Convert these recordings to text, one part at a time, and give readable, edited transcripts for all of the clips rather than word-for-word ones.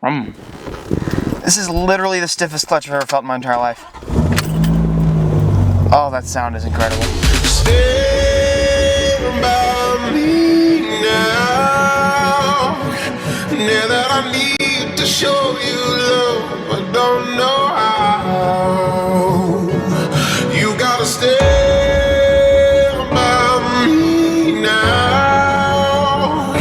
This is literally the stiffest clutch I've ever felt in my entire life. Oh, that sound is incredible. Stay by me now. Now that I need to show you love, I don't know how. You gotta stay by me now.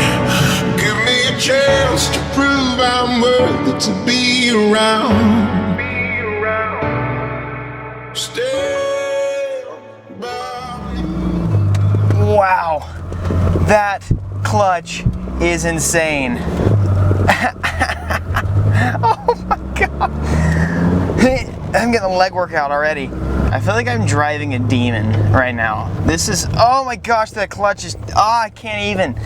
Give me a chance to prove I'm worthy to be around. Stay by me. Wow, that clutch is insane. Oh my god. I'm getting a leg workout already. I feel like I'm driving a demon right now. This is, oh my gosh, that clutch is, I can't even.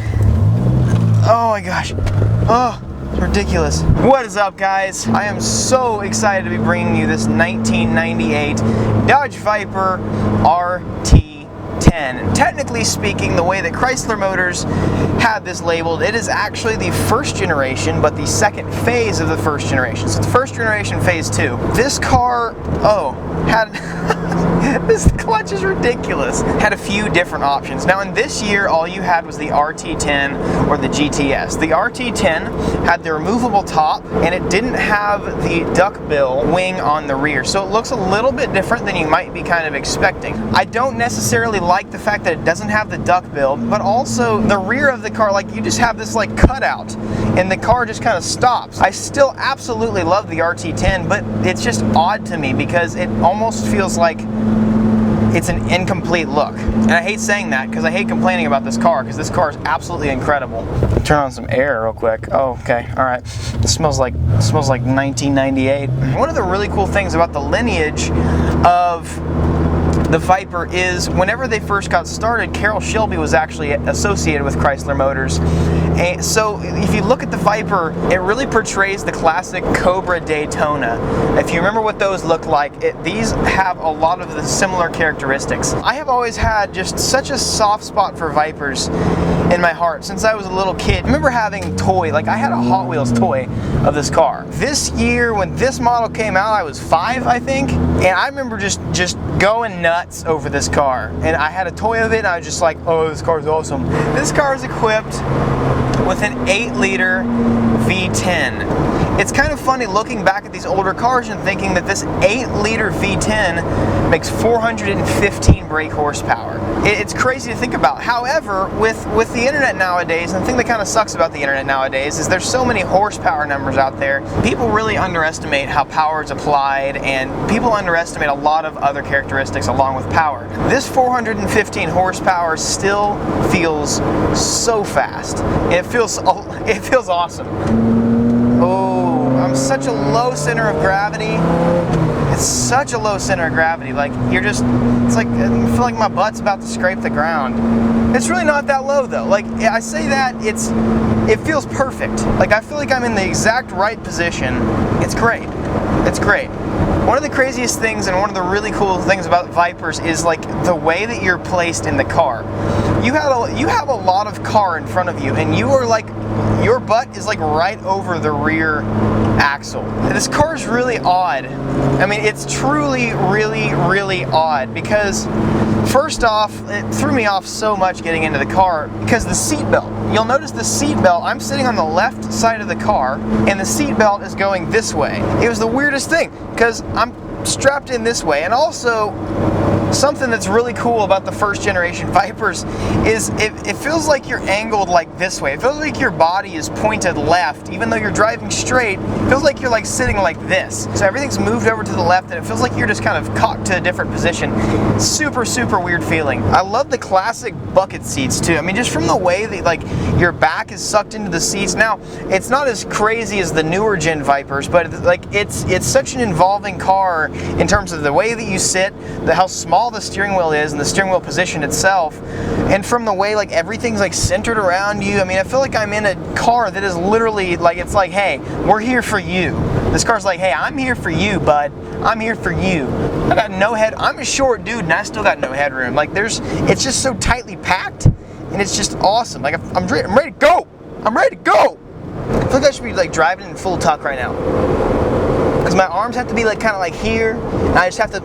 Oh my gosh. Oh, it's ridiculous. What is up, guys? I am so excited to be bringing you this 1998 Dodge Viper RT-10. And technically speaking, the way that Chrysler Motors had this labeled, it is actually the first generation, but the second phase of the first generation. So the first generation, phase 2. This car, had this clutch is ridiculous. Had a few different options. Now in this year, all you had was the RT-10 or the GTS. The RT-10 had the removable top, and it didn't have the duckbill wing on the rear. So it looks a little bit different than you might be kind of expecting. I don't necessarily like the fact that it doesn't have the duckbill, but also the rear of the car, like you just have this like cutout, and the car just kind of stops. I still absolutely love the RT-10, but it's just odd to me because it almost feels like it's an incomplete look. And I hate saying that because I hate complaining about this car because this car is absolutely incredible. Turn on some air real quick. Oh, okay, all right. It smells like 1998. One of the really cool things about the lineage of the Viper is whenever they first got started, Carroll Shelby was actually associated with Chrysler Motors. And so if you look at the Viper, it really portrays the classic Cobra Daytona. If you remember what those look like, these have a lot of the similar characteristics. I have always had just such a soft spot for Vipers in my heart since I was a little kid. I remember having I had a Hot Wheels toy of this car. This year, when this model came out, I was 5, I think, and I remember just going nuts over this car. And I had a toy of it, and I was just like, oh, this car is awesome. This car is equipped with an 8-liter V10. It's kind of funny looking back at these older cars and thinking that this 8-liter V10 makes 415 brake horsepower. It's crazy to think about. However, with the internet nowadays, and the thing that kind of sucks about the internet nowadays is there's so many horsepower numbers out there. People really underestimate how power is applied, and people underestimate a lot of other characteristics along with power. This 415 horsepower still feels so fast. It feels awesome. Oh, I'm such a low center of gravity. It's such a low center of gravity. Like it's like I feel like my butt's about to scrape the ground. It's really not that low though. Like I say that, it feels perfect. Like I feel like I'm in the exact right position. It's great. It's great. One of the craziest things and one of the really cool things about Vipers is like the way that you're placed in the car. You have a lot of car in front of you, and you are like, your butt is like right over the rear axle. This car is really odd. I mean, it's truly really, really odd because first off, it threw me off so much getting into the car because the seat belt. You'll notice the seat belt, I'm sitting on the left side of the car and the seat belt is going this way. It was the weirdest thing because I'm strapped in this way, and also something that's really cool about the first generation Vipers is it feels like you're angled like this way. It feels like your body is pointed left. Even though you're driving straight, it feels like you're like sitting like this. So everything's moved over to the left, and it feels like you're just kind of cocked to a different position. Super, super weird feeling. I love the classic bucket seats too. I mean, just from the way that like your back is sucked into the seats. Now, it's not as crazy as the newer gen Vipers, but like it's such an involving car in terms of the way that you sit, how small the steering wheel is and the steering wheel position itself, and from the way like everything's like centered around you. I mean, I feel like I'm in a car that is literally like, it's like, hey, we're here for you. This car's like, hey, I'm here for you, bud. I'm here for you. I got no head. I'm a short dude and I still got no headroom. Like it's just so tightly packed, and it's just awesome. Like I'm ready to go. I'm ready to go. I feel like I should be like driving in full tuck right now. Because my arms have to be like kind of like here, and I just have to,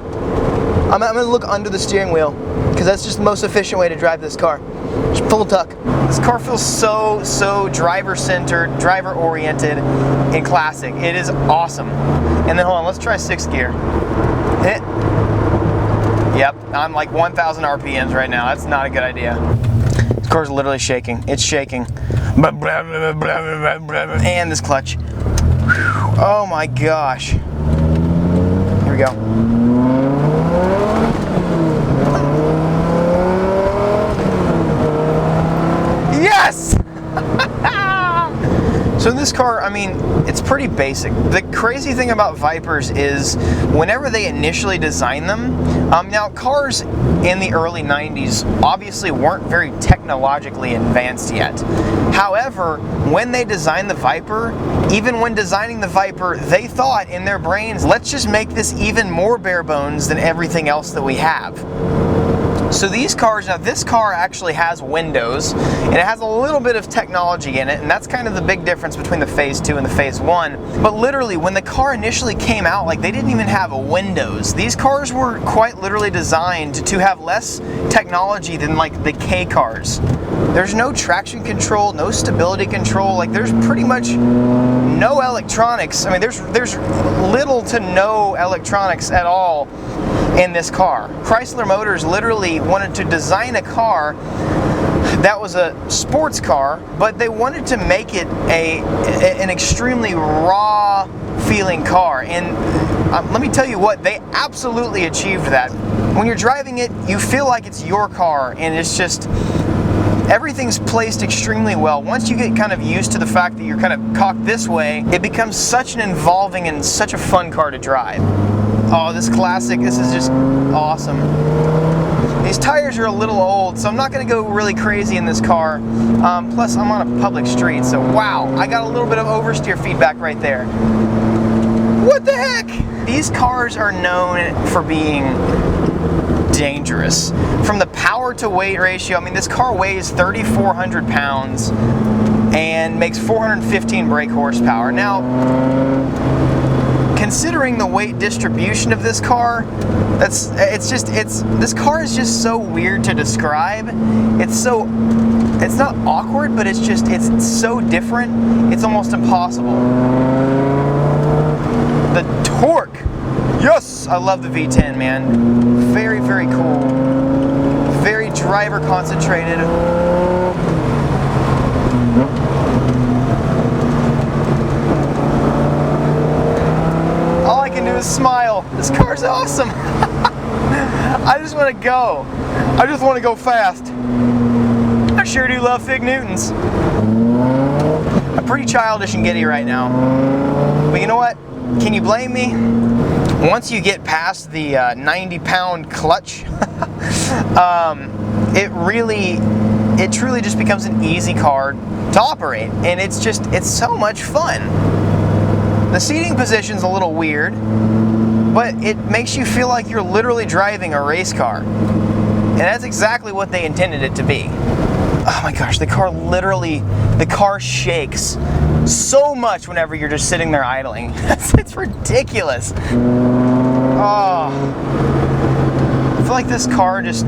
I'm gonna look under the steering wheel, because that's just the most efficient way to drive this car. Just full tuck. This car feels so driver-centered, driver-oriented, and classic. It is awesome. And then hold on, let's try 6th gear. Yep, I'm like 1,000 RPMs right now. That's not a good idea. This car's literally shaking. It's shaking. And this clutch. Oh my gosh. Here we go. Yes! So this car, I mean, it's pretty basic. The crazy thing about Vipers is whenever they initially design them, now cars in the early 90s obviously weren't very technologically advanced yet. However, when they designed the Viper, even when designing the Viper, they thought in their brains, let's just make this even more bare bones than everything else that we have. So these cars, now this car actually has windows, and it has a little bit of technology in it, and that's kind of the big difference between the Phase 2 and the Phase 1. But literally, when the car initially came out, like they didn't even have windows. These cars were quite literally designed to have less technology than like the K cars. There's no traction control, no stability control, like there's pretty much no electronics. I mean, there's little to no electronics at all in this car. Chrysler Motors literally wanted to design a car that was a sports car, but they wanted to make it an extremely raw feeling car. And let me tell you what, they absolutely achieved that. When you're driving it, you feel like it's your car, and it's just, everything's placed extremely well. Once you get kind of used to the fact that you're kind of cocked this way, it becomes such an involving and such a fun car to drive. Oh, this classic, this is just awesome. These tires are a little old, so I'm not going to go really crazy in this car. Plus, I'm on a public street, so wow, I got a little bit of oversteer feedback right there. What the heck? These cars are known for being dangerous. From the power to weight ratio, I mean, this car weighs 3,400 pounds and makes 415 brake horsepower. Now, considering the weight distribution of this car, this car is just so weird to describe. It's not awkward, but it's so different, it's almost impossible. The torque, yes, I love the V10, man. Very, very cool. Very driver concentrated. All I can do is smile. This car's awesome. I just want to go. I just want to go fast. I sure do love Fig Newtons. I'm pretty childish and giddy right now. But you know what? Can you blame me? Once you get past the 90-pound clutch, it truly just becomes an easy car to operate, and it's so much fun. The seating position's a little weird, but it makes you feel like you're literally driving a race car, and that's exactly what they intended it to be. Oh my gosh, the car shakes so much whenever you're just sitting there idling. It's ridiculous. Oh, I feel like this car just,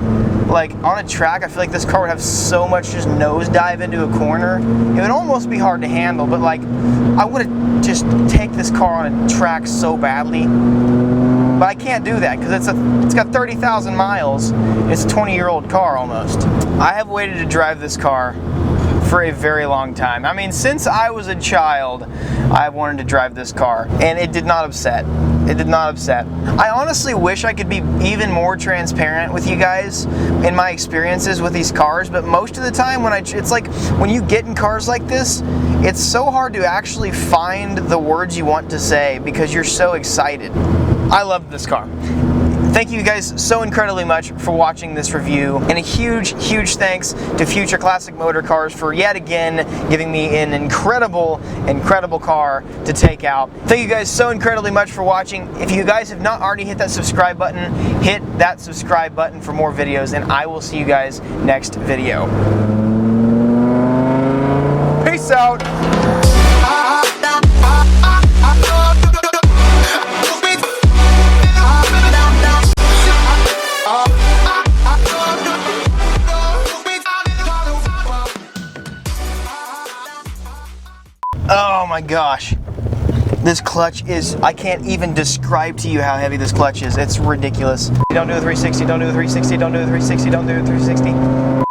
like on a track, I feel like this car would have so much just nosedive into a corner. It would almost be hard to handle, but like, I would just take this car on a track so badly. But I can't do that because it's got 30,000 miles. It's a 20-year-old car almost. I have waited to drive this car for a very long time. I mean, since I was a child, I wanted to drive this car, and it did not upset. It did not upset. I honestly wish I could be even more transparent with you guys in my experiences with these cars, but most of the time it's like when you get in cars like this, it's so hard to actually find the words you want to say because you're so excited. I love this car. Thank you guys so incredibly much for watching this review, and a huge thanks to Future Classic Motor Cars for yet again giving me an incredible car to take out. Thank you guys so incredibly much for watching. If you guys have not already hit that subscribe button, hit that subscribe button for more videos, and I will see you guys next video. Peace out. Oh my gosh. This clutch is, I can't even describe to you how heavy this clutch is. It's ridiculous. Don't do a 360, don't do a 360, don't do a 360, don't do a 360.